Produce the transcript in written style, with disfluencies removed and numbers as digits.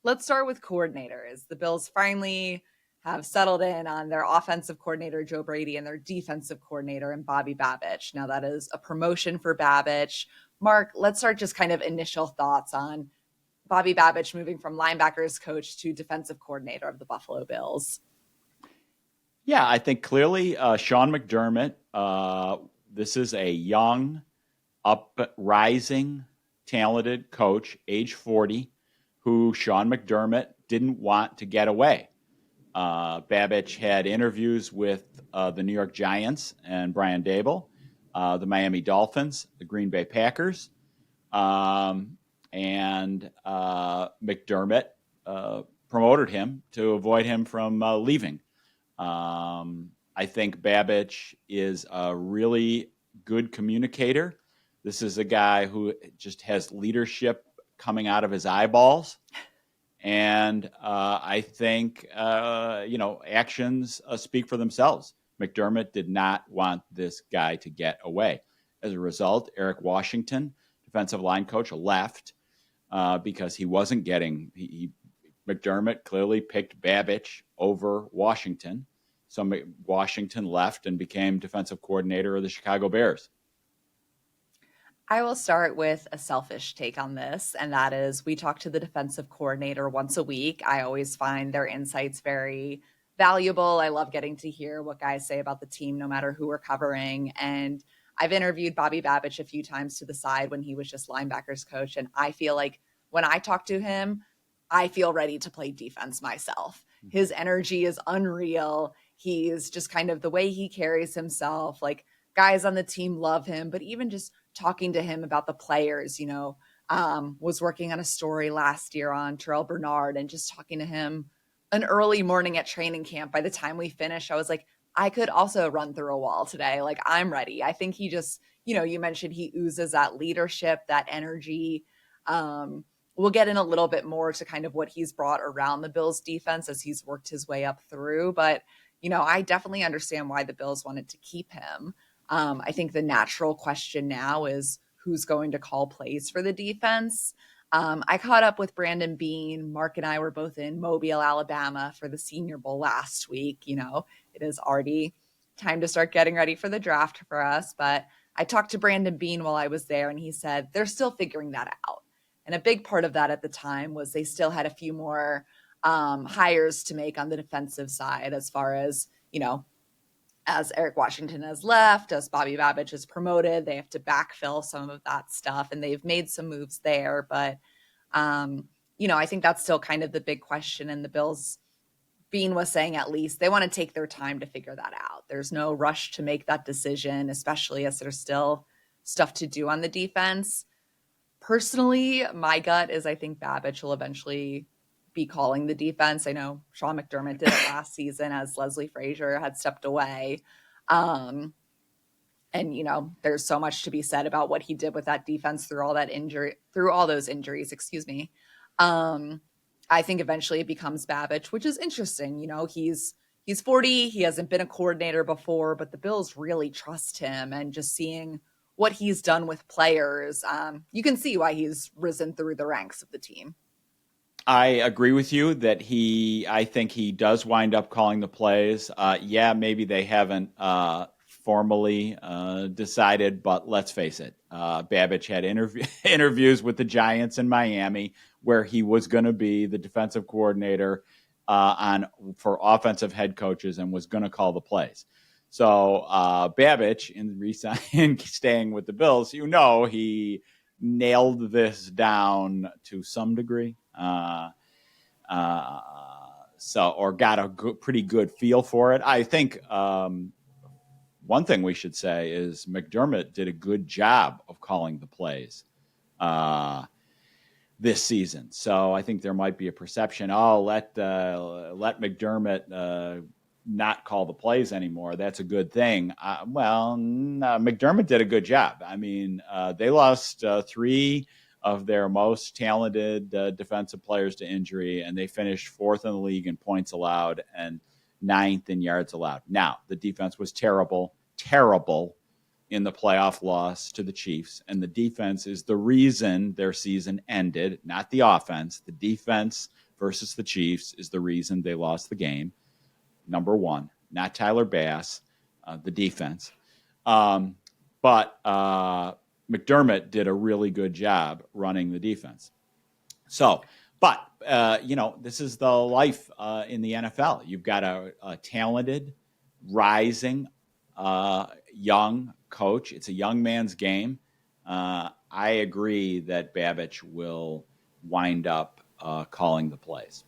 Let's start with coordinators. The Bills finally have settled in on their offensive coordinator, Joe Brady, and their defensive coordinator, and Bobby Babich. Now, that is a promotion for Babich. Mark, let's start just kind of initial thoughts on Bobby Babich moving from linebackers coach to defensive coordinator of the Buffalo Bills. Yeah, I think clearly Sean McDermott, this is a young, uprising, talented coach, age 40, who Sean McDermott didn't want to get away. Babich had interviews with the New York Giants and Brian Daboll, the Miami Dolphins, the Green Bay Packers, and McDermott promoted him to avoid him from leaving. I think Babich is a really good communicator. This is a guy who just has leadership coming out of his eyeballs. And I think, actions speak for themselves. McDermott did not want this guy to get away. As a result, Eric Washington, defensive line coach, left because he wasn't getting McDermott clearly picked Babich over Washington. So Washington left and became defensive coordinator of the Chicago Bears. I will start with a selfish take on this, and that is we talk to the defensive coordinator once a week. I always find their insights very valuable. I love getting to hear what guys say about the team, no matter who we're covering. And I've interviewed Bobby Babich a few times to the side when he was just linebackers coach. And I feel like when I talk to him, I feel ready to play defense myself. His energy is unreal. He's just kind of the way he carries himself. Like, guys on the team love him, but even just talking to him about the players, was working on a story last year on Terrell Bernard and just talking to him an early morning at training camp. By the time we finished, I was like, I could also run through a wall today. Like, I'm ready. I think he just, you mentioned he oozes that leadership, that energy. We'll get in a little bit more to kind of what he's brought around the Bills defense as he's worked his way up through. But, I definitely understand why the Bills wanted to keep him. I think the natural question now is who's going to call plays for the defense. I caught up with Brandon Beane. Mark and I were both in Mobile, Alabama for the Senior Bowl last week. It is already time to start getting ready for the draft for us. But I talked to Brandon Beane while I was there, and he said they're still figuring that out. And a big part of that at the time was they still had a few more hires to make on the defensive side as far as, as Eric Washington has left, as Bobby Babich is promoted, they have to backfill some of that stuff, and they've made some moves there. But, I think that's still kind of the big question. And the Bills, Beane was saying at least, they want to take their time to figure that out. There's no rush to make that decision, especially as there's still stuff to do on the defense. Personally, my gut is I think Babich will eventually be calling the defense. I know Sean McDermott did it last season as Leslie Frazier had stepped away. And, there's so much to be said about what he did with that defense through all those injuries, I think eventually it becomes Babich, which is interesting. He's 40. He hasn't been a coordinator before, but the Bills really trust him, and just seeing what he's done with players, you can see why he's risen through the ranks of the team. I agree with you that I think he does wind up calling the plays. Maybe they haven't formally decided, but let's face it. Babich had interviews with the Giants in Miami where he was going to be the defensive coordinator for offensive head coaches and was going to call the plays. So Babich, in staying with the Bills, he nailed this down to some degree. Or got a pretty good feel for it. I think one thing we should say is McDermott did a good job of calling the plays this season. So I think there might be a perception, let McDermott not call the plays anymore. That's a good thing. McDermott did a good job. I mean, they lost 3 of their most talented defensive players to injury, and they finished 4th in the league in points allowed and 9th in yards allowed. Now, the defense was terrible in the playoff loss to the Chiefs, and the defense is the reason their season ended, not the offense. The defense versus the Chiefs is the reason they lost the game. Number one, not Tyler Bass, the defense. But McDermott did a really good job running the defense. So, but, this is the life in the NFL. You've got a talented, rising, young coach. It's a young man's game. I agree that Babich will wind up calling the plays.